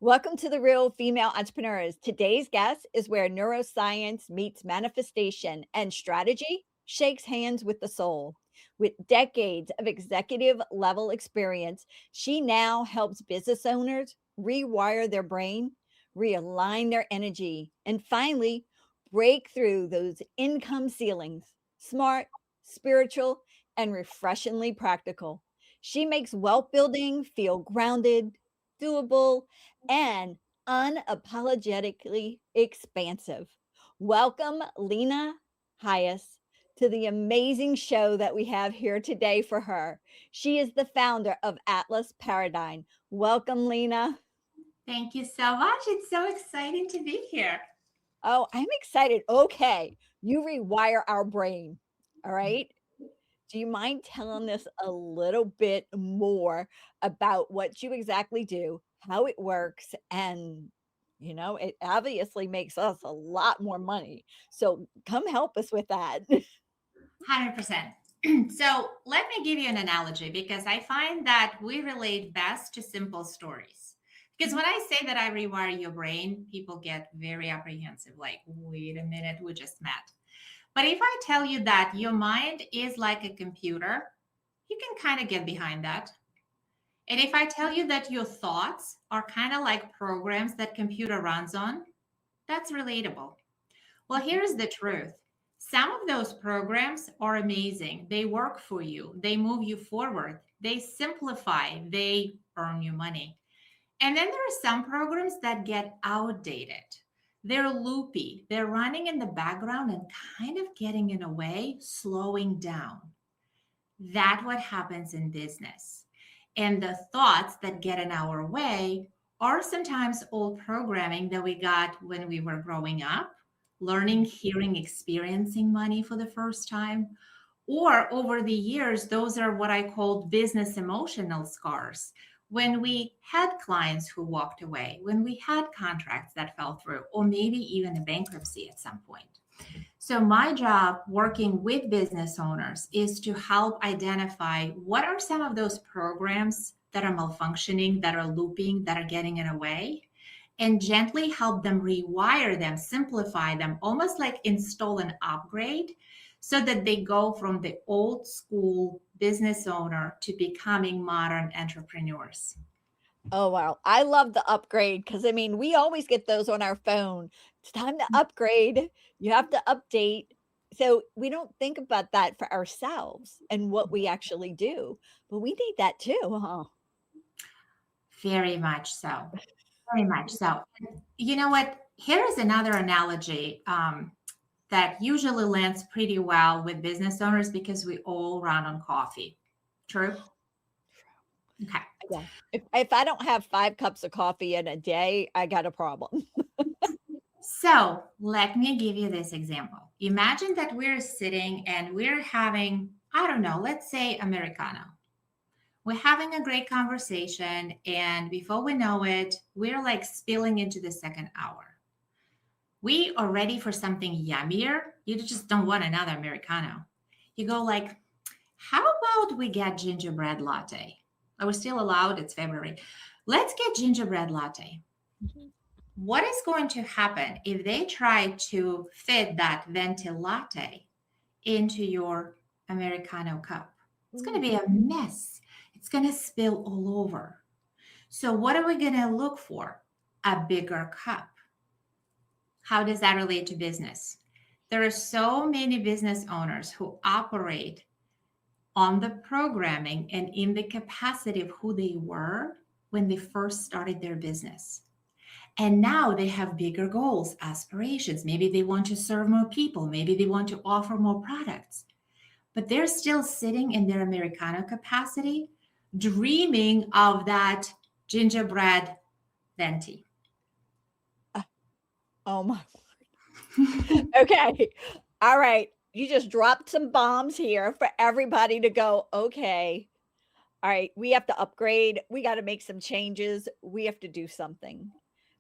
Welcome to the Real Female Entrepreneurs. Today's guest is where neuroscience meets manifestation and strategy shakes hands with the soul. With decades of executive level experience, she now helps business owners rewire their brain, realign their energy, and finally break through those income ceilings. Smart, spiritual, and refreshingly practical. She makes wealth building feel grounded, doable, and unapologetically expansive. Welcome, Lena Khais, to the amazing show that we have here today for her. She is the founder of Atlas Paradigm. Welcome, Lena. Thank you so much. It's so exciting to be here. Oh, I'm excited. Okay, you rewire our brain. All right. Do you mind telling us a little bit more about what you exactly do, how it works, and it obviously makes us a lot more money. So come help us with that. 100%. So, let me give you an analogy because I find that we relate best to simple stories. Because when I say that I rewire your brain, people get very apprehensive like, wait a minute, we just met. But if I tell you that your mind is like a computer, you can kind of get behind that. And if I tell you that your thoughts are kind of like programs that computer runs on, that's relatable. Well, here's the truth. Some of those programs are amazing. They work for you, they move you forward, they simplify, they earn you money. And then there are some programs that get outdated. They're loopy, they're running in the background and kind of getting in a way, slowing down. That's what happens in business. And the thoughts that get in our way are sometimes old programming that we got when we were growing up, learning, hearing, experiencing money for the first time. Or over the years, those are what I call business emotional scars. When we had clients who walked away, when we had contracts that fell through, or maybe even a bankruptcy at some point. So, my job working with business owners is to help identify what are some of those programs that are malfunctioning, that are looping, that are getting in a way, and gently help them rewire them, simplify them, almost like install an upgrade so that they go from the old school business owner to becoming modern entrepreneurs. Oh, wow. I love the upgrade because I mean, we always get those on our phone. It's time to upgrade. You have to update. So we don't think about that for ourselves and what we actually do, but we need that too, huh? Very much so. Very much so. You know what? Here is another analogy that usually lands pretty well with business owners because we all run on coffee. True? Okay. Yeah. If I don't have 5 cups of coffee in a day, I got a problem. So let me give you this example. Imagine that we're sitting and we're having, I don't know, let's say Americano. We're having a great conversation, and before we know it, we're like spilling into the second hour. We are ready for something yummier. You just don't want another Americano. You go like, how about we get gingerbread latte? Are we still allowed? It's February. Let's get gingerbread latte. Mhm. What is going to happen if they try to fit that venti latte into your Americano cup? It's going to Ooh. be a mess. It's going to spill all over. So, what are we going to look for? A bigger cup. How does that relate to business? There are so many business owners who operate on the programming and in the capacity of who they were when they first started their business. And now they have bigger goals, aspirations. Maybe they want to serve more people. Maybe they want to offer more products. But they're still sitting in their Americano capacity, dreaming of that gingerbread venti. Oh my. Okay. All right. You just dropped some bombs here for everybody to go, okay. All right, we have to upgrade. We got to make some changes. We have to do something.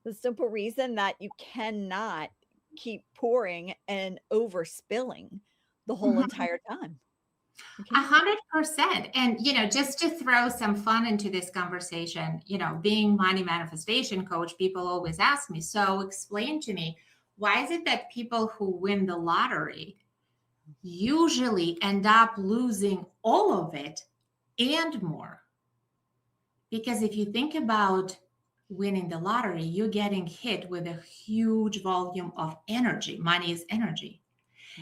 The simple reason that you cannot keep pouring and overspilling the whole Mhm. entire time. A Okay. 100%. And, just to throw some fun into this conversation, being money manifestation coach, people always ask me, so explain to me, why is it that people who win the lottery usually end up losing all of it and more? Because if you think about winning the lottery, you're getting hit with a huge volume of energy. Money is energy.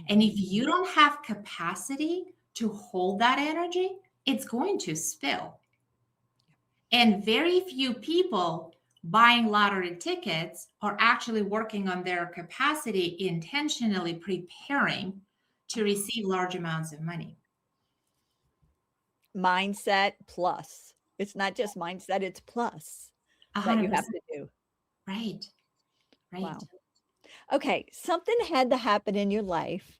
And if Mhm. you don't have capacity to hold that energy, it's going to spill. And very few people buying lottery tickets are actually working on their capacity, intentionally preparing to receive large amounts of money. Mindset plus. It's not just mindset, it's plus A that you hundred have percent. to do. Right. Right. Wow. Okay, something had to happen in your life.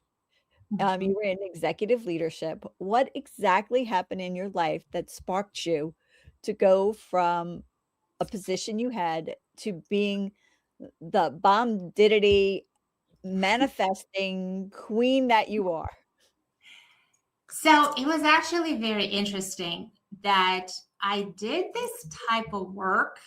You Mhm. were in executive leadership. What exactly happened in your life that sparked you to go from a position you had to being the bomb diddity manifesting queen that you are? So it was actually very interesting that I did this type of work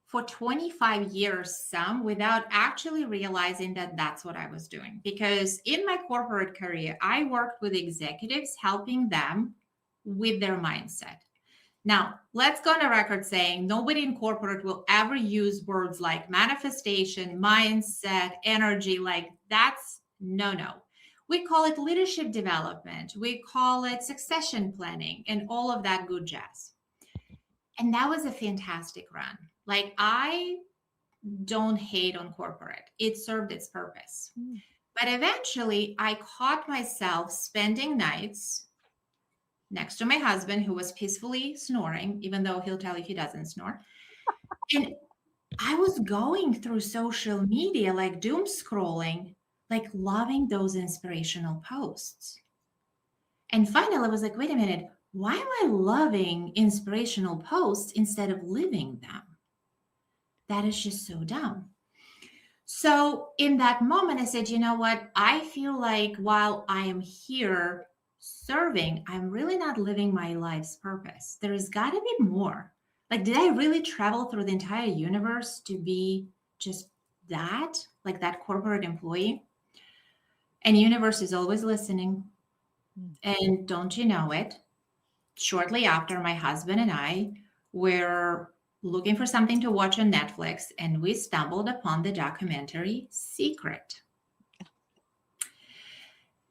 for 25 years, some without actually realizing that that's what I was doing. Because in my corporate career, I worked with executives, helping them with their mindset. Now, let's go on a record saying nobody in corporate will ever use words like manifestation, mindset, energy. Like that's no, no. We call it leadership development, we call it succession planning, and all of that good jazz. And that was a fantastic run. Like, I don't hate on corporate, it served its purpose. Mm. But eventually, I caught myself spending nights next to my husband, who was peacefully snoring, even though he'll tell you he doesn't snore. And I was going through social media, like doom scrolling, like loving those inspirational posts. And finally, I was like, wait a minute, why am I loving inspirational posts instead of living them? That is just so dumb. So in that moment, I said, you know what? I feel like while I am here serving, I'm really not living my life's purpose. There's got to be more. Like, did I really travel through the entire universe to be just that, like that corporate employee? And universe is always listening. Mm. And don't you know it? Shortly after, my husband and I were looking for something to watch on Netflix, and we stumbled upon the documentary Secret.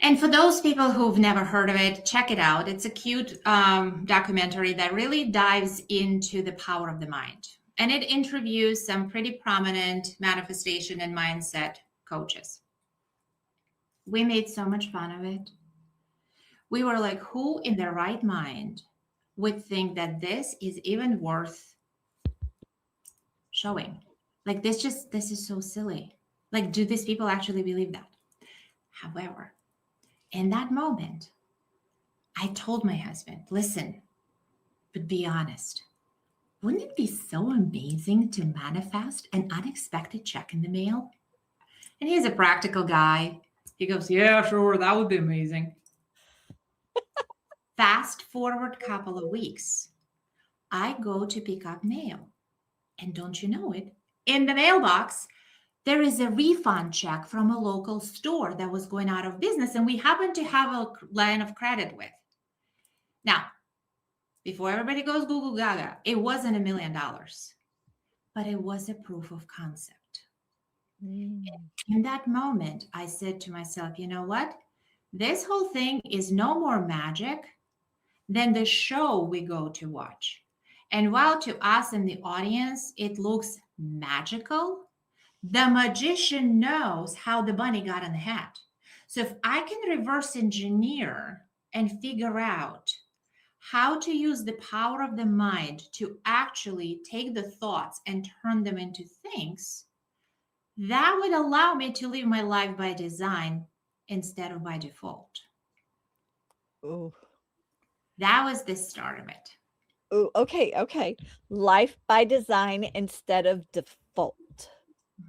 And for those people who've never heard of it, check it out. It's a cute documentary that really dives into the power of the mind. And it interviews some pretty prominent manifestation and mindset coaches. We made so much fun of it. We were like, who in their right mind would think that this is even worth showing? Like, this is so silly. Like, do these people actually believe that? However, in that moment, I told my husband, listen, but be honest. Wouldn't it be so amazing to manifest an unexpected check in the mail? And he's a practical guy. He goes, yeah, sure, that would be amazing. Fast forward couple of weeks, I go to pick up mail. And don't you know it? In the mailbox, there is a refund check from a local store that was going out of business, and we happen to have a line of credit with. Now, before everybody goes Google Gaga, it wasn't $1 million, but it was a proof of concept. Mm. In that moment, I said to myself, you know what? This whole thing is no more magic than the show we go to watch. And while to us in the audience, it looks magical, the magician knows how the bunny got in the hat. So if I can reverse engineer and figure out how to use the power of the mind to actually take the thoughts and turn them into things, that would allow me to live my life by design instead of by default. Ooh. That was the start of it. Ooh, okay, okay. Life by design instead of default.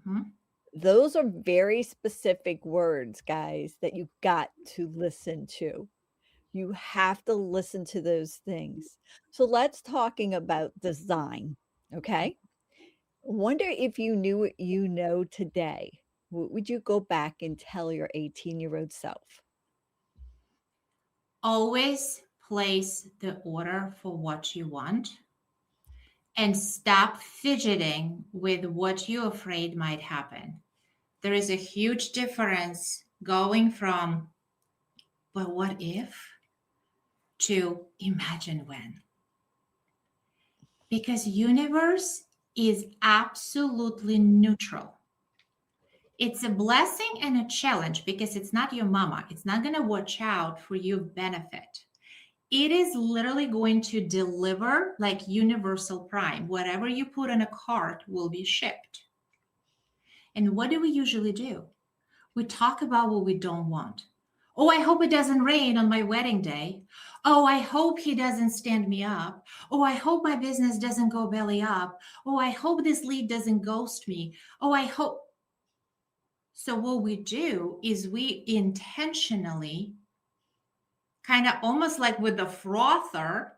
Mhm. Those are very specific words, guys, that you got to listen to. You have to listen to those things. So let's talking about design, okay? Wonder if you knew what you know today, what would you go back and tell your 18-year-old self? Always place the order for what you want and stop fidgeting with what you're afraid might happen. There is a huge difference going from, but what if, to imagine when. Because universe is absolutely neutral. It's a blessing and a challenge because it's not your mama. It's not going to watch out for your benefit. It is literally going to deliver like universal prime. Whatever you put in a cart will be shipped. And what do we usually do? We talk about what we don't want. Oh, I hope it doesn't rain on my wedding day. Oh, I hope he doesn't stand me up. Oh, I hope my business doesn't go belly up. Oh, I hope this lead doesn't ghost me. Oh, I hope. So, what we do is we intentionally, kind of almost like with the frother,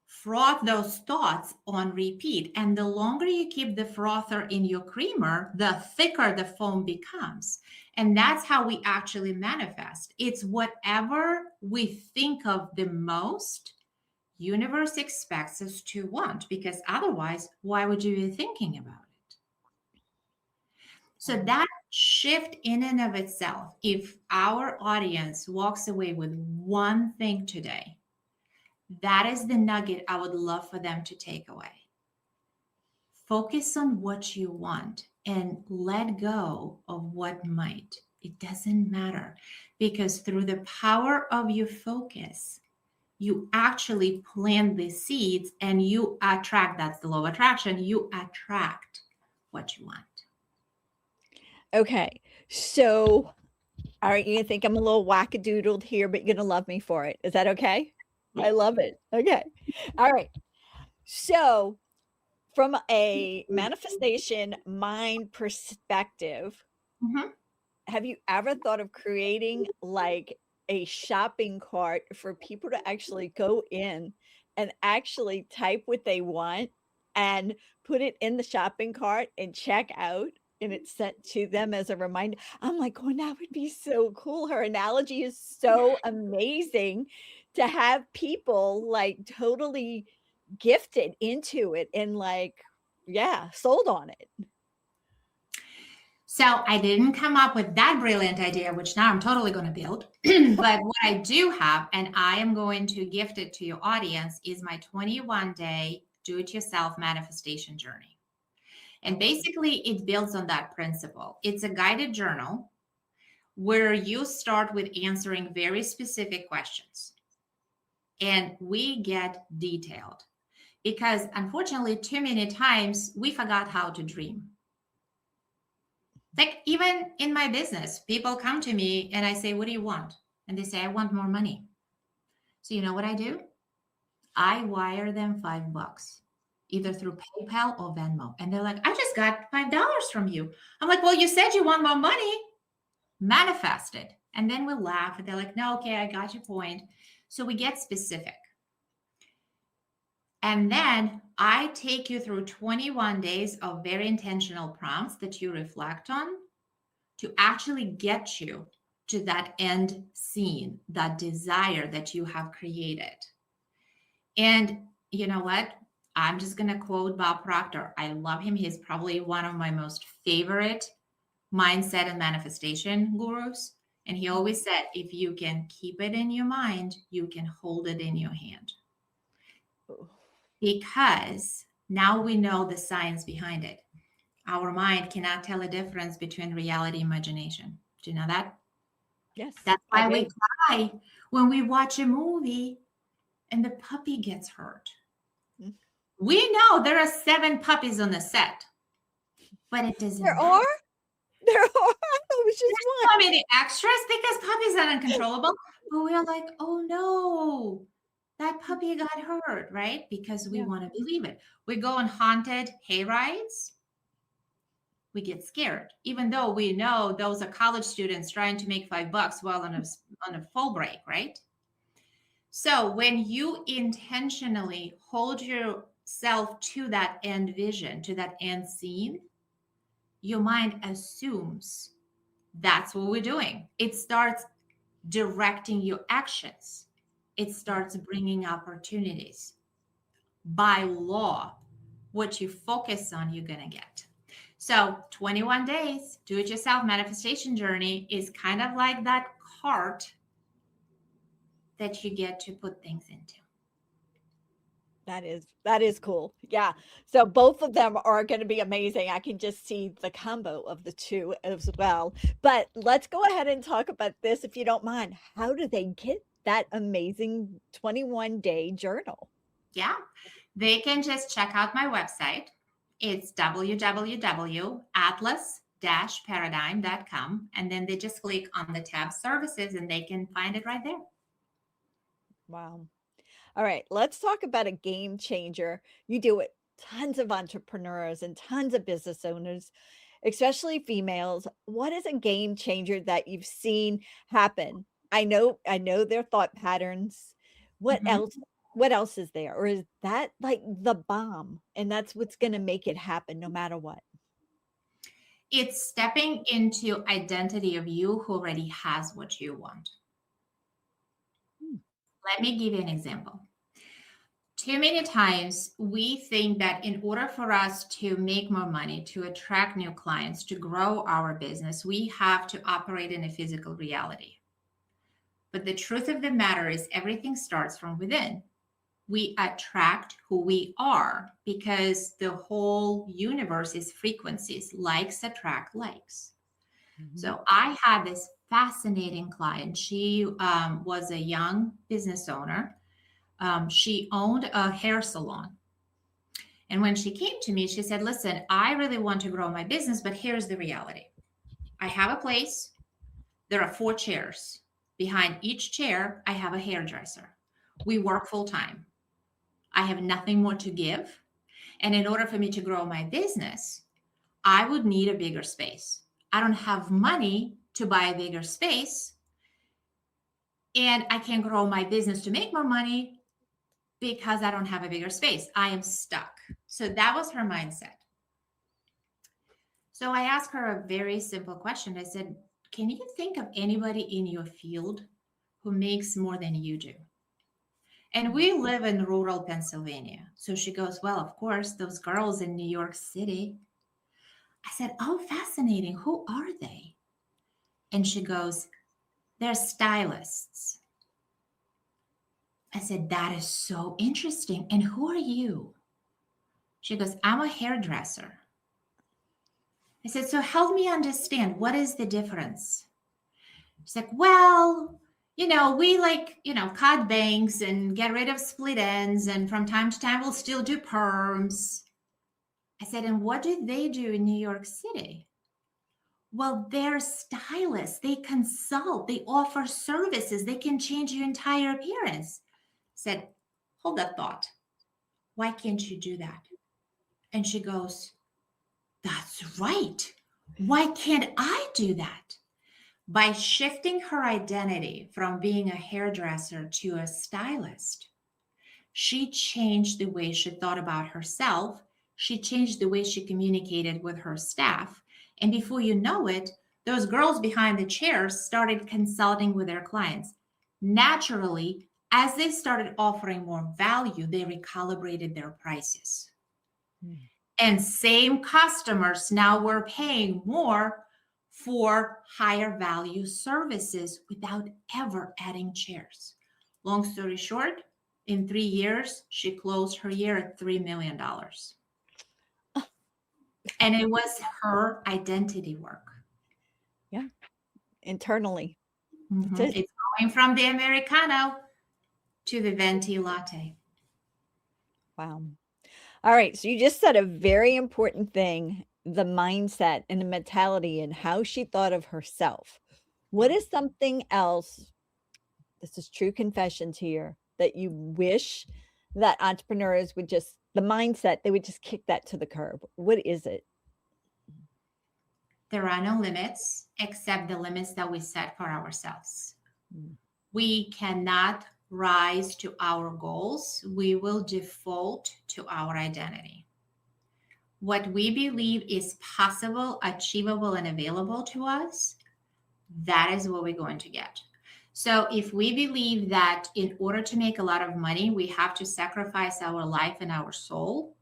froth those thoughts on repeat. And the longer you keep the frother in your creamer, the thicker the foam becomes. And that's how we actually manifest. It's whatever we think of the most, universe expects us to want, because otherwise, why would you be thinking about it? So that shift in and of itself, if our audience walks away with one thing today, that is the nugget I would love for them to take away. Focus on what you want and let go of what might. It doesn't matter, because through the power of your focus, you actually plant the seeds and you attract. That's the law of attraction. You attract what you want. Okay, so all right, you're gonna think I'm a little wackadoodled here, but you're gonna love me for it. Is that okay? I love it. Okay. All right. So, from a manifestation mind perspective, Mhm. have you ever thought of creating like a shopping cart for people to actually go in and actually type what they want and put it in the shopping cart and check out and it's sent to them as a reminder? I'm like, oh, that would be so cool. Her analogy is so amazing to have people like totally gifted into it and like, yeah, sold on it. So I didn't come up with that brilliant idea, which now I'm totally going to build. But what I do have, and I am going to gift it to your audience, is my 21-day do-it-yourself manifestation journey. And basically, it builds on that principle. It's a guided journal where you start with answering very specific questions. And we get detailed because, unfortunately, too many times we forgot how to dream. Like even in my business, people come to me and I say, what do you want? And they say, I want more money. So you know what I do? I wire them $5, either through PayPal or Venmo. And they're like, I just got $5 from you. I'm like, well, you said you want more money. Manifest it. And then we'll laugh. And they're like, no, okay, I got your point. So we get specific. And then I take you through 21 days of very intentional prompts that you reflect on to actually get you to that end scene, that desire that you have created. And you know what? I'm just going to quote Bob Proctor. I love him. He's probably one of my most favorite mindset and manifestation gurus. And he always said, if you can keep it in your mind, you can hold it in your hand. Because now we know the science behind it. Our mind cannot tell a difference between reality and imagination. Do you know that? Yes, That's I why we do. cry when we watch a movie and the puppy gets hurt. Mm. We know there are 7 puppies on the set, but it There doesn't matter. are? There are? I thought it was just There's so one. many extras because puppies are uncontrollable. But we are like, oh no, that puppy got hurt, right? Because we Yeah. want to believe it. We go on haunted hay rides. We get scared, even though we know those are college students trying to make $5 while on a full break, right? So when you intentionally hold yourself to that end vision, to that end scene, your mind assumes that's what we're doing. It starts directing your actions, it starts bringing opportunities. By law, what you focus on, you're going to get. So, 21 days, do it yourself manifestation journey is kind of like that cart that you get to put things into. That is cool. Yeah. So both of them are going to be amazing. I can just see the combo of the two as well. But let's go ahead and talk about this if you don't mind. How do they get that amazing 21-day journal? Yeah, they can just check out my website. It's www.atlas-paradigm.com. And then they just click on the tab services and they can find it right there. Wow. All right, let's talk about a game changer. You do it tons of entrepreneurs and tons of business owners, especially females. What is a game changer that you've seen happen? I know their thought patterns. What Mhm. else what else is there? Or is that like the bomb and that's what's going to make it happen no matter what? It's stepping into identity of you who already has what you want. Hmm. Let me give you an example. Too many times we think that in order for us to make more money, to attract new clients, to grow our business, we have to operate in a physical reality. But the truth of the matter is, everything starts from within. We attract who we are because the whole universe is frequencies. Likes attract likes. Mhm. So I had this fascinating client. She was a young business owner. She owned a hair salon. And when she came to me, she said, listen, I really want to grow my business, but here's the reality. I have a place. There are 4 chairs. Behind each chair, I have a hairdresser. We work full time. I have nothing more to give. And in order for me to grow my business, I would need a bigger space. I don't have money to buy a bigger space. And I can't grow my business to make more money because I don't have a bigger space. I am stuck. So that was her mindset. So I asked her a very simple question. I said, can you think of anybody in your field who makes more than you do? And we live in rural Pennsylvania. So she goes, well, of course, those girls in New York City. I said, oh, fascinating. Who are they? And she goes, they're stylists. I said, that is so interesting. And who are you? She goes, I'm a hairdresser. I said, so help me understand, what is the difference? She's like, well, we cut bangs and get rid of split ends. And from time to time, we'll still do perms. I said, and what do they do in New York City? Well, they're stylists. They consult, they offer services, they can change your entire appearance. I said, hold that thought. Why can't you do that? And she goes, that's right. Why can't I do that? By shifting her identity from being a hairdresser to a stylist, she changed the way she thought about herself. She changed the way she communicated with her staff. And before you know it, those girls behind the chairs started consulting with their clients. Naturally, as they started offering more value, they recalibrated their prices. Mm. And same customers now were paying more for higher value services without ever adding chairs. Long story short, in 3 years, she closed her year at $3 million. And it was her identity work. Yeah, internally. That's it. It's going from the Americano to the venti latte. Wow. All right. So you just said a very important thing, the mindset and the mentality and how she thought of herself. What is something else? This is true confessions here that you wish that entrepreneurs would just, the mindset, they would just kick that to the curb. What is it? There are no limits except the limits that we set for ourselves. Mm. We cannot rise to our goals, we will default to our identity. What we believe is possible, achievable, and available to us, that is what we're going to get. So if we believe that in order to make a lot of money, we have to sacrifice our life and our soul,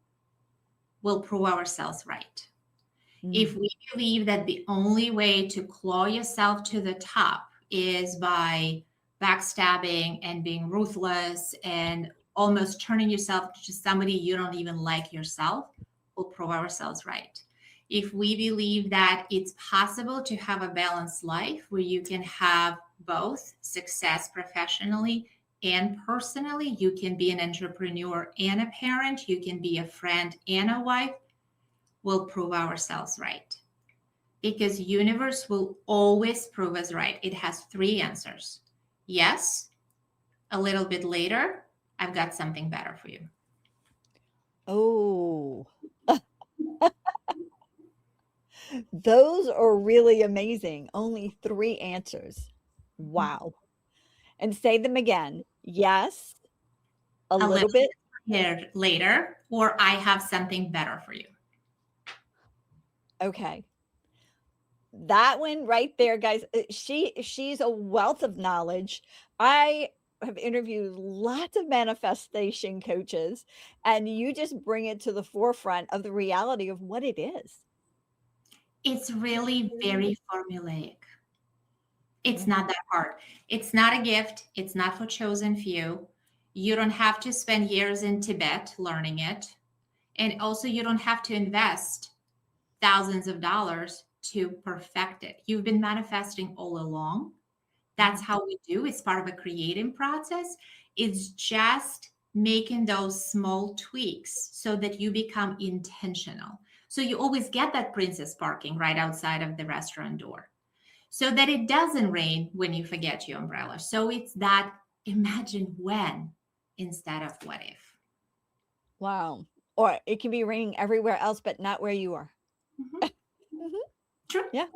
we'll prove ourselves right. If we believe that the only way to claw yourself to the top is by backstabbing and being ruthless and almost turning yourself to somebody you don't even like yourself, we'll prove ourselves right. If we believe that it's possible to have a balanced life where you can have both success professionally and personally, you can be an entrepreneur and a parent, you can be a friend and a wife, we'll prove ourselves right. Because universe will always prove us right. It has three answers. Yes, a little bit later, I've got something better for you. Oh, those are really amazing. Only 3 answers. Wow. And say them again. Yes, a A little little bit. bit later, or I have something better for you. Okay. That one right there, guys, she's a wealth of knowledge. I have interviewed lots of manifestation coaches, and you just bring it to the forefront of the reality of what it is. It's really very formulaic. It's Mhm. not that hard. It's not a gift. It's not for chosen few. You don't have to spend years in Tibet learning it. And also, you don't have to invest thousands of dollars to perfect it. You've been manifesting all along. That's Mhm. how we do. It's part of a creating process. It's just making those small tweaks so that you become intentional. So you always get that princess parking right outside of the restaurant door so that it doesn't rain when you forget your umbrella. So it's that imagine when instead of what if. Wow. Or it can be raining everywhere else, but not where you are. Mhm. Mhm. True. Yeah.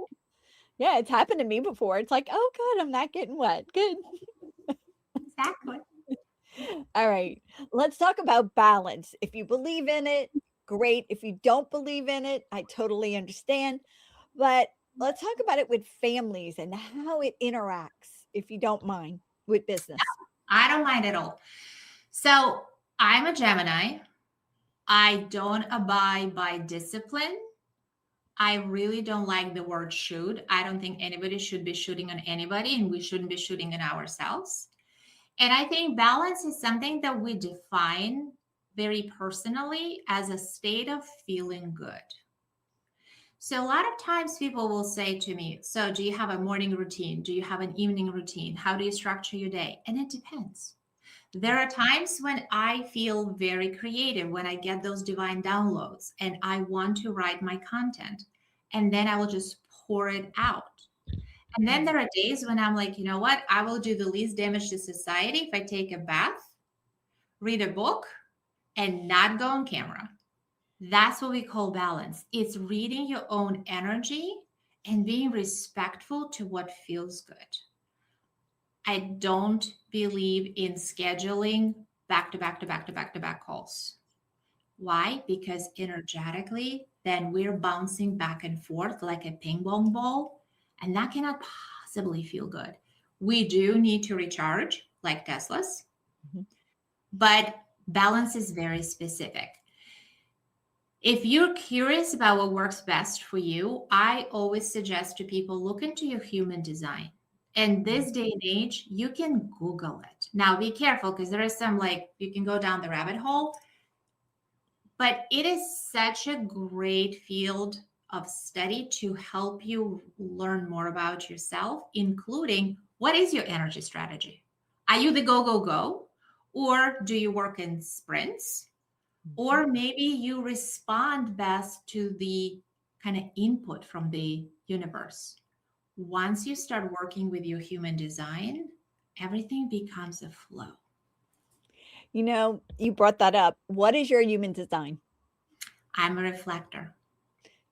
Yeah, it's happened to me before. It's like, "Oh, good, I'm not getting wet. Good." Exactly. All right. Let's talk about balance. If you believe in it, great. If you don't believe in it, I totally understand. But let's talk about it with families and how it interacts, if you don't mind, with business. I don't mind at all. So I'm a Gemini. I don't abide by discipline. I really don't like the word should. I don't think anybody should be shooting on anybody, and we shouldn't be shooting on ourselves. And I think balance is something that we define very personally as a state of feeling good. So a lot of times people will say to me, so do you have a morning routine? Do you have an evening routine? How do you structure your day? And it depends. There are times when I feel very creative, when I get those divine downloads and I want to write my content, and then I will just pour it out. And then Mm. there are days when I'm like, you know what? I will do the least damage to society if I take a bath, read a book, and not go on camera. That's what we call balance. It's reading your own energy and being respectful to what feels good. I don't believe in scheduling back to back to back to back to back calls. Why? Because energetically, then we're bouncing back and forth like a ping pong ball, and that cannot possibly feel good. We do need to recharge, like Tesla's, Mhm. but balance is very specific. If you're curious about what works best for you, I always suggest to people look into your human design. And Mhm. this day and age, you can Google it. Now, be careful because there is some like you can go down the rabbit hole, but it is such a great field of study to help you learn more about yourself, including what is your energy strategy? Are you the go, go, go? Or do you work in sprints? Mhm. Or maybe you respond best to the kind of input from the universe. Once you start working with your human design, everything becomes a flow. You know, you brought that up. What is your human design? I'm a reflector.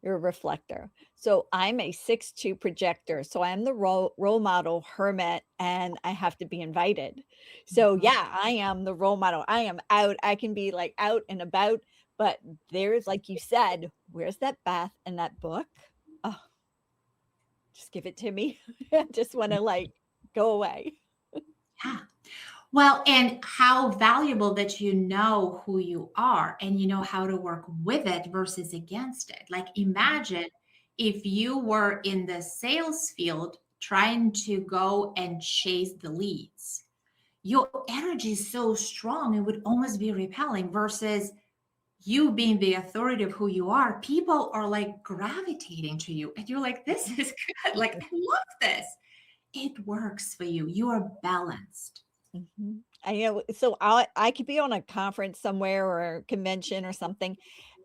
You're a reflector. So I'm a 6'2" projector. So I'm the role model hermit and I have to be invited. So Mhm. yeah, I am the role model. I am out. I can be like out and about, but there's like you said, where's that bath and that book? Oh, just give it to me. I just want to like go away. Yeah. Well, and how valuable that you know who you are and you know how to work with it versus against it. Like, imagine if you were in the sales field trying to go and chase the leads. Your energy is so strong, it would almost be repelling versus you being the authority of who you are. People are like gravitating to you, and you're like, this is good. Like, I love this. It works for you. You are balanced. Mhm. I know. So I could be on a conference somewhere or a convention or something,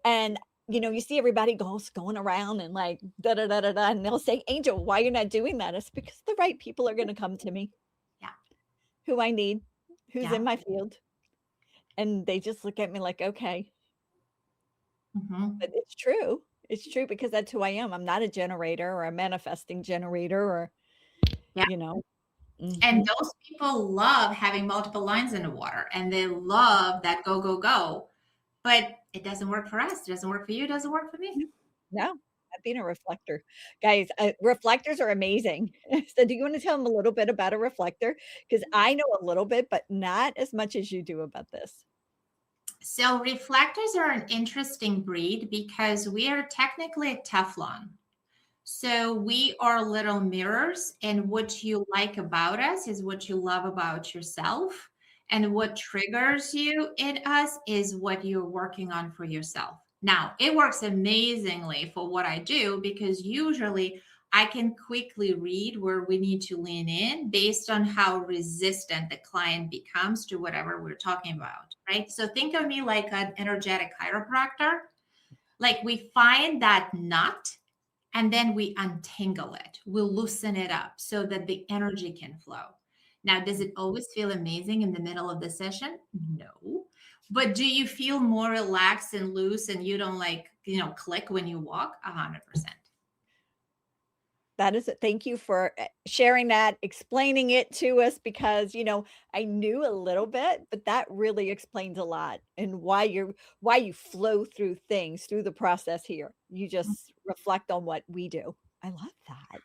and you see everybody goes going around and like da da da da da, and they'll say, "Angel, why you're not doing that?" It's because the right people are going to come to me, Yeah. who I need, who's in Yeah. my field, and they just look at me like, "Okay," Mhm. but it's true. It's true because that's who I am. I'm not a generator or a manifesting generator or Yeah. you know. And Mhm. those people love having multiple lines in the water and they love that go, go, go. But it doesn't work for us. It doesn't work for you. It doesn't work for me. No, I've been a reflector. Guys, reflectors are amazing. So do you wanna tell them a little bit about a reflector? Because I know a little bit, but not as much as you do about this. So reflectors are an interesting breed because we are technically a Teflon. So we are little mirrors, and what you like about us is what you love about yourself. And what triggers you in us is what you're working on for yourself. Now, it works amazingly for what I do because usually I can quickly read where we need to lean in based on how resistant the client becomes to whatever we're talking about, right? So think of me like an energetic chiropractor. Like, we find that knot and then we untangle it. We loosen it up so that the energy can flow. Now, does it always feel amazing in the middle of the session? No. But do you feel more relaxed and loose and you don't like, click when you walk? 100%. That is it. Thank you for, sharing that, explaining it to us because, I knew a little bit, but that really explains a lot and why you flow through things, through the process here. You just reflect on what we do. I love that.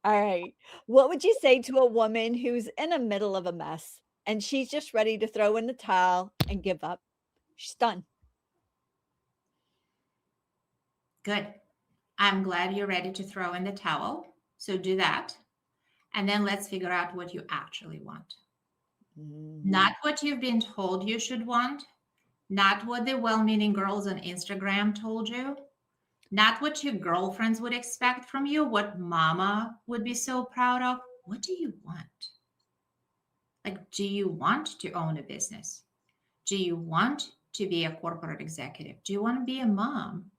All right. What would you say to a woman who's in the middle of a mess and she's just ready to throw in the towel and give up? She's done. Good. I'm glad you're ready to throw in the towel. So do that. And then let's figure out what you actually want. Mhm. Not what you've been told you should want, not what the well meaning girls on Instagram told you, not what your girlfriends would expect from you, what mama would be so proud of. What do you want? Like, do you want to own a business? Do you want to be a corporate executive? Do you want to be a mom?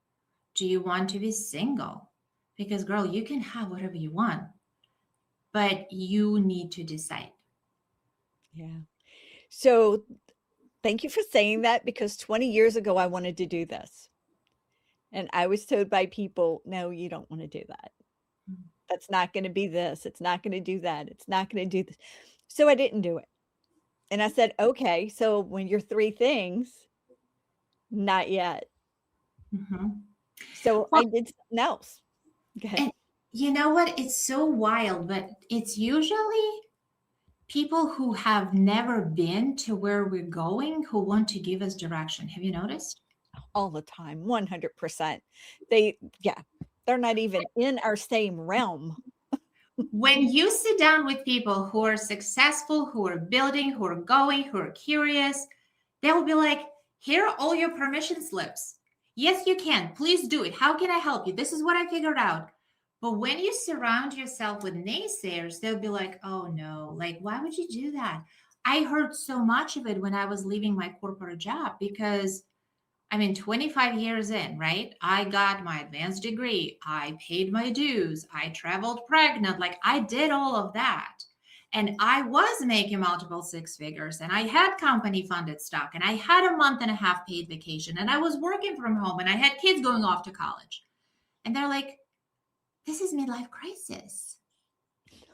Do you want to be single? Because, girl, you can have whatever you want, but you need to decide. Yeah. So thank you for saying that because 20 years ago, I wanted to do this. And I was told by people, no, you don't want to do that. That's not going to be this. It's not going to do that. It's not going to do this. So I didn't do it. And I said, okay, so when you're three things, not yet. Mhm. So Well, I did something else. Okay. and you know what? It's so wild, but it's usually people who have never been to where we're going who want to give us direction. Have you noticed? All the time, 100%. Yeah, they're not even in our same realm. When you sit down with people who are successful, who are building, who are going, who are curious, they'll be like, here are all your permission slips. Yes, you can. Please do it. How can I help you? This is what I figured out. But when you surround yourself with naysayers, they'll be like, oh no, like, why would you do that? I heard so much of it when I was leaving my corporate job because 25 years in, right? I got my advanced degree. I paid my dues. I traveled pregnant. Like, I did all of that. And I was making multiple six figures, and I had company funded stock, and I had a month and a half paid vacation, and I was working from home, and I had kids going off to college. And they're like, this is midlife crisis.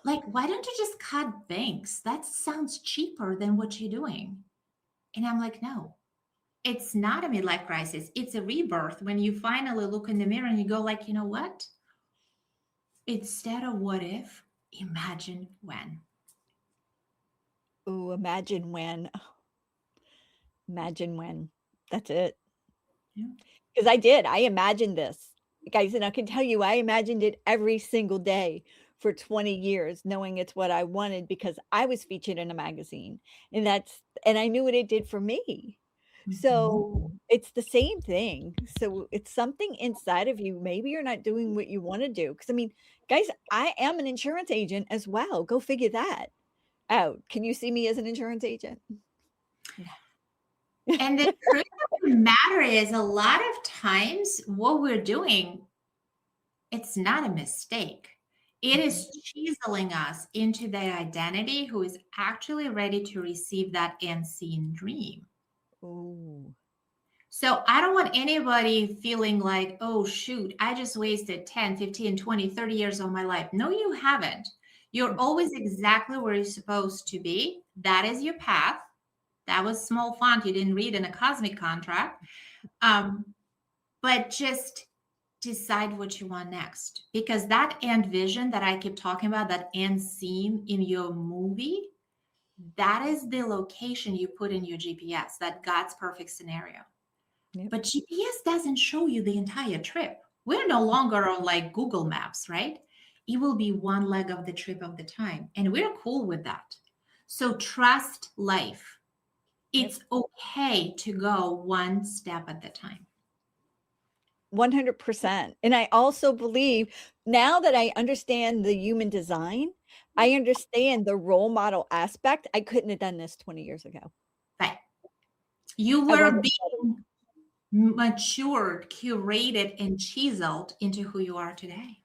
Like, why don't you just cut banks? That sounds cheaper than what you're doing. And I'm like, no, it's not a midlife crisis. It's a rebirth when you finally look in the mirror and you go like, you know what? Instead of what if, imagine when. Ooh, imagine when. Imagine when. That's it. Yeah. Because I did. I imagined this. Guys, and I can tell you, I imagined it every single day for 20 years, knowing it's what I wanted because I was featured in a magazine. And I knew what it did for me. Mhm. So it's the same thing. So it's something inside of you. Maybe you're not doing what you want to do. Because I mean, guys, I am an insurance agent as well. Go figure that out. Can you see me as an insurance agent? No. And the truth of the matter is, a lot of times what we're doing, it's not a mistake. It is chiseling us into the identity who is actually ready to receive that unseen dream. Ooh. So I don't want anybody feeling like, oh, shoot, I just wasted 10, 15, 20, 30 years of my life. No, you haven't. You're always exactly where you're supposed to be. That is your path. That was small font you didn't read in a cosmic contract. But just decide what you want next. Because that end vision that I keep talking about, that end scene in your movie, that is the location you put in your GPS, that God's perfect scenario. Yep. But GPS doesn't show you the entire trip. We're no longer on like Google Maps, right? It will be one leg of the trip of the time. And we're cool with that. So trust life. Yep. It's okay to go one step at the time. 100%. And I also believe now that I understand the human design, I understand the role model aspect. I couldn't have done this 20 years ago. Right. You I were wouldn't have done being matured, curated, and chiseled into who you are today.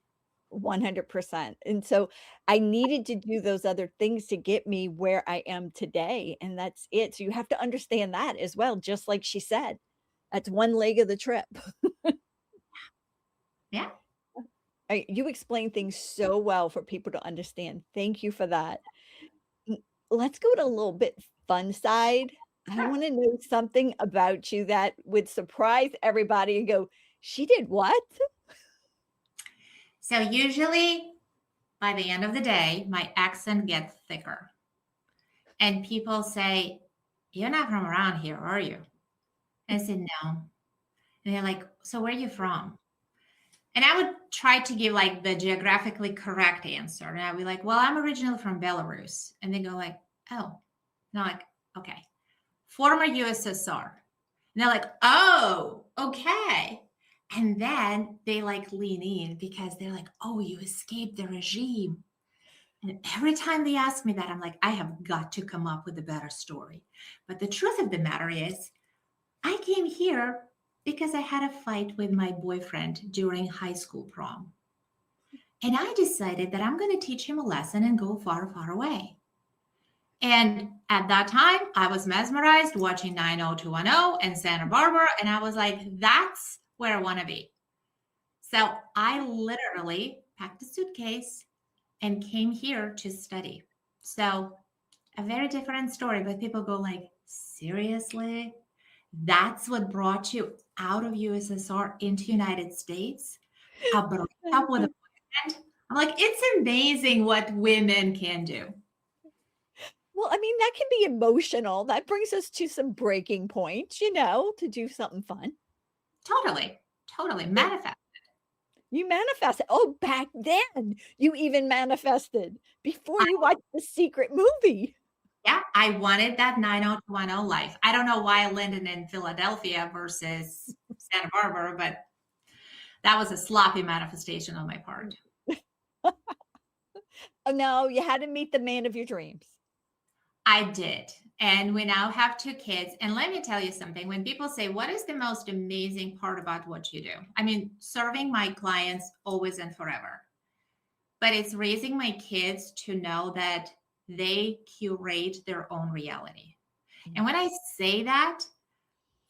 100%. And so I needed to do those other things to get me where I am today. And that's it. So you have to understand that as well, just like she said. That's one leg of the trip. Yeah. You explain things so well for people to understand. Thank you for that. Let's go to a little bit fun side. I Sure. want to know something about you that would surprise everybody and go, she did what? So usually by the end of the day, my accent gets thicker. And people say, you're not from around here, are you? And I said, no. And they're like, so where are you from? And I would try to give like the geographically correct answer. And I'd be like, well, I'm originally from Belarus. And they go like, oh, no, like, okay. Former USSR. And they're like, oh, okay. And then they like lean in because they're like, oh, you escaped the regime. And every time they ask me that, I'm like, I have got to come up with a better story. But the truth of the matter is, I came here because I had a fight with my boyfriend during high school prom. And I decided that I'm going to teach him a lesson and go far, far away. And at that time, I was mesmerized watching 90210 and Santa Barbara. And I was like, that's where I want to be. So I literally packed a suitcase and came here to study. So a very different story, but people go like, seriously? That's what brought you out of USSR into United States? A breakup with a boyfriend? I'm like, it's amazing what women can do. Well, I mean, that can be emotional. That brings us to some breaking points, to do something fun. Totally, totally. Manifest. You manifested. Oh, back then, you even manifested before I, you watched the secret movie. yeah, I wanted that 90210 life. I don't know why I landed in Philadelphia versus Santa Barbara, but that was a sloppy manifestation on my part. Oh, no, you had to meet the man of your dreams. I did. And we now have two kids. And let me tell you something. When people say, what is the most amazing part about what you do? I mean, serving my clients always and forever. But it's raising my kids to know that they curate their own reality. And when I say that,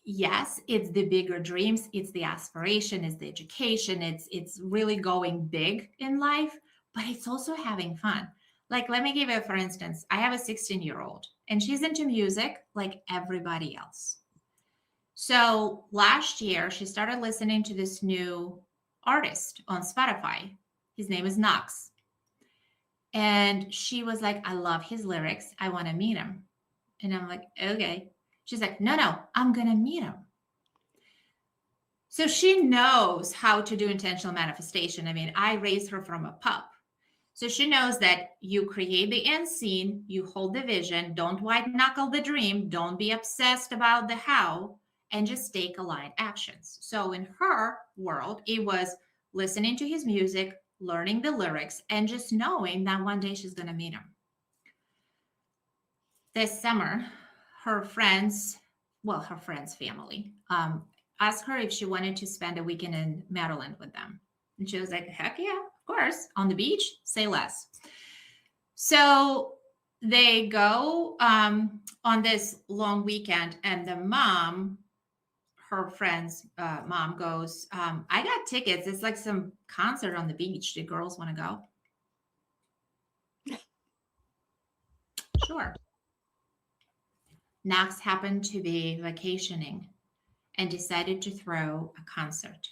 yes, it's the bigger dreams, it's the aspiration, it's the education, it's really going big in life, but it's also having fun. Like, let me give you, for instance, I have a 16-year-old and she's into music like everybody else. So last year, she started listening to this new artist on Spotify. His name is Knox. And she was like, I love his lyrics. I want to meet him. And I'm like, okay. She's like, no, I'm going to meet him. So she knows how to do intentional manifestation. I mean, I raised her from a pup. So she knows that you create the end scene, you hold the vision, don't white knuckle the dream, don't be obsessed about the how, and just take aligned actions. So in her world, it was listening to his music, learning the lyrics, and just knowing that one day she's going to meet him. This summer, her friends family, asked her if she wanted to spend a weekend in Maryland with them. And she was like, heck yeah, of course. On the beach, say less. So they go on this long weekend, and the mom, her friend's mom, goes, I got tickets. It's like some concert on the beach. Do girls want to go? Sure. Knox happened to be vacationing and decided to throw a concert.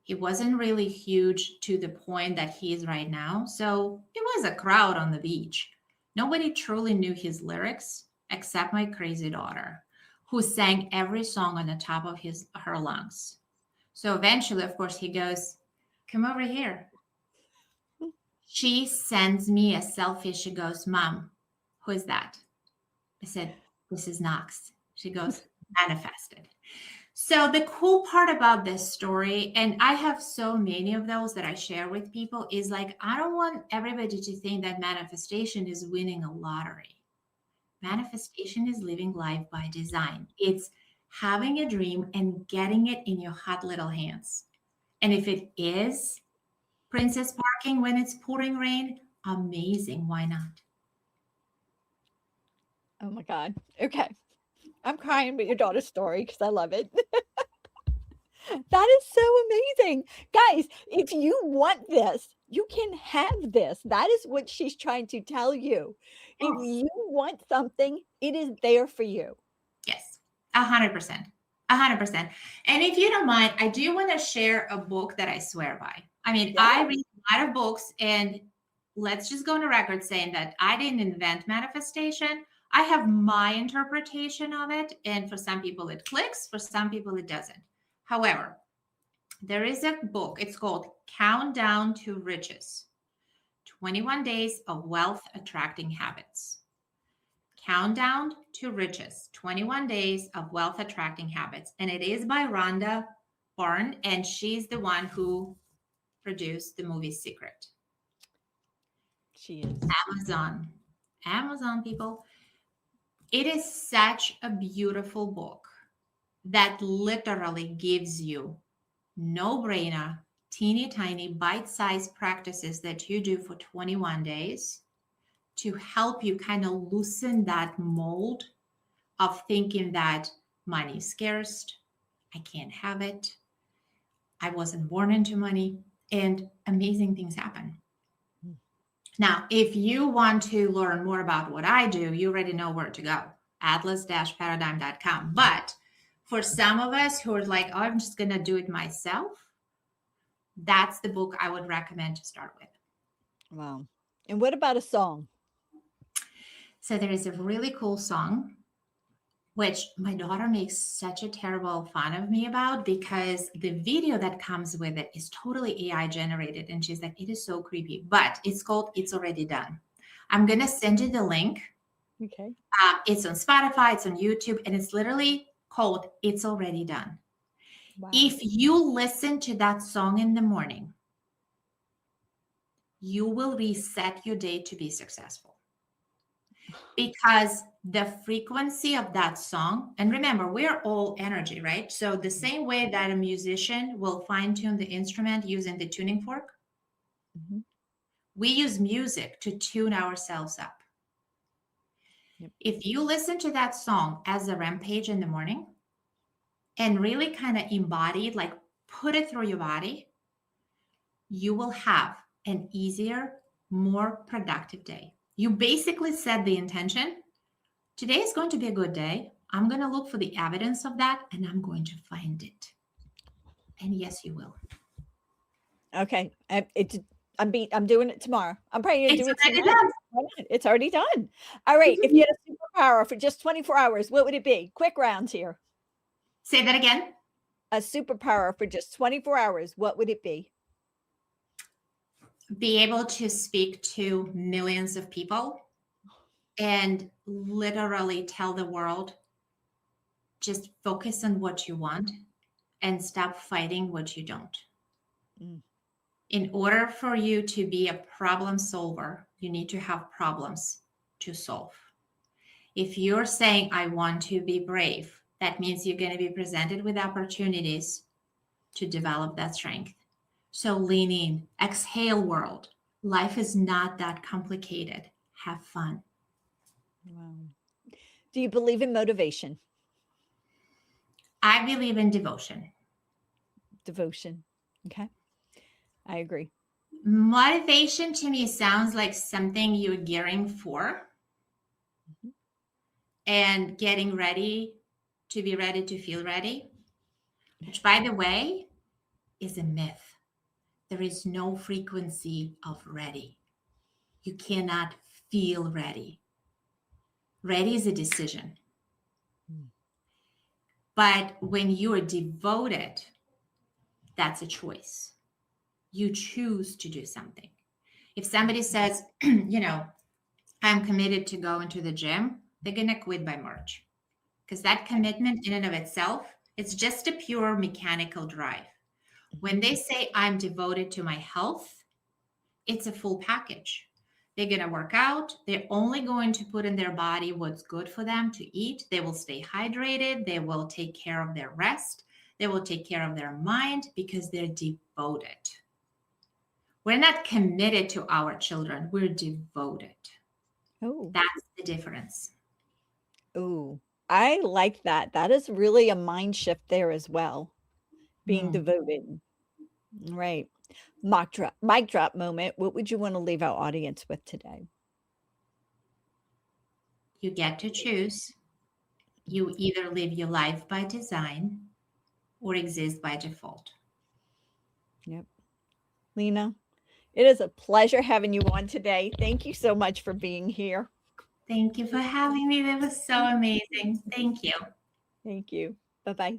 He wasn't really huge to the point that he is right now. So it was a crowd on the beach. Nobody truly knew his lyrics except my crazy daughter, who sang every song on the top of her lungs. So eventually, of course, he goes, come over here. She sends me a selfie. She goes, Mom, who is that? I said, this is Knox. She goes, manifested. So the cool part about this story, and I have so many of those that I share with people, is like, I don't want everybody to think that manifestation is winning a lottery. Manifestation is living life by design. It's having a dream and getting it in your hot little hands. And if it is princess parking when it's pouring rain, amazing. Why not? Oh my God. Okay. I'm crying with your daughter's story because I love it. That is so amazing. Guys, if you want this, you can have this. That is what she's trying to tell you. If you want something, it is there for you. Yes, 100%. 100%. And if you don't mind, I do want to share a book that I swear by. I mean, I read a lot of books, and let's just go on the record saying that I didn't invent manifestation. I have my interpretation of it. And for some people it clicks, for some people it doesn't. However, there is a book. It's called Countdown to Riches, 21 Days of Wealth Attracting Habits. Countdown to Riches, 21 Days of Wealth Attracting Habits. And it is by Rhonda Byrne, and she's the one who produced the movie Secret. She is. Amazon people. It is such a beautiful book that literally gives you no-brainer, teeny tiny bite-sized practices that you do for 21 days to help you kind of loosen that mold of thinking that money is scarce, I can't have it, I wasn't born into money, and amazing things happen. Now, if you want to learn more about what I do, you already know where to go, atlas-paradigm.com. But for some of us who are like, oh, I'm just going to do it myself, that's the book I would recommend to start with. Wow. And what about a song? So there is a really cool song, which my daughter makes such a terrible fun of me about, because the video that comes with it is totally AI generated. And she's like, it is so creepy, but it's called It's Already Done. I'm going to send you the link. Okay. It's on Spotify, it's on YouTube, and it's literally called It's Already Done. Wow. If you listen to that song in the morning, you will reset your day to be successful. Because the frequency of that song, and remember, we're all energy, right? So the same way that a musician will fine tune the instrument using the tuning fork, we use music to tune ourselves up. Yep. If you listen to that song as a rampage in the morning and really kind of embody it, like put it through your body, you will have an easier, more productive day. You basically set the intention. Today is going to be a good day. I'm going to look for the evidence of that and I'm going to find it. And yes, you will. Okay. I'm doing it tomorrow. I'm probably going to It's do it already tonight. done. Why not? It's already done. All right. If you had a superpower for just 24 hours, what would it be? Quick rounds here. Say that again. A superpower for just 24 hours, what would it be? Be able to speak to millions of people and literally tell the world, just focus on what you want and stop fighting what you don't. Mm. In order for you to be a problem solver, you need to have problems to solve. If you're saying, I want to be brave, that means you're going to be presented with opportunities to develop that strength. So lean in, exhale, world. Life is not that complicated. Have fun. Wow. Do you believe in motivation? I believe in devotion. Devotion. Okay. I agree. Motivation to me sounds like something you're gearing for and getting ready to be ready to feel ready, which, by the way, is a myth. There is no frequency of ready. You cannot feel ready. Ready is a decision. But when you are devoted, that's a choice. You choose to do something. If somebody says, I'm committed to go into the gym, they're going to quit by March. Because that commitment in and of itself, it's just a pure mechanical drive. When they say, I'm devoted to my health, it's a full package. They're going to work out. They're only going to put in their body what's good for them to eat. They will stay hydrated. They will take care of their rest. They will take care of their mind because they're devoted. We're not committed to our children. We're devoted. Oh. That's the difference. Oh, I like that. That is really a mind shift there as well. Being devoted. Right. Mic drop moment. What would you want to leave our audience with today? You get to choose. You either live your life by design or exist by default. Yep. Lena, it is a pleasure having you on today. Thank you so much for being here. Thank you for having me. That was so amazing. Thank you. Thank you. Bye-bye.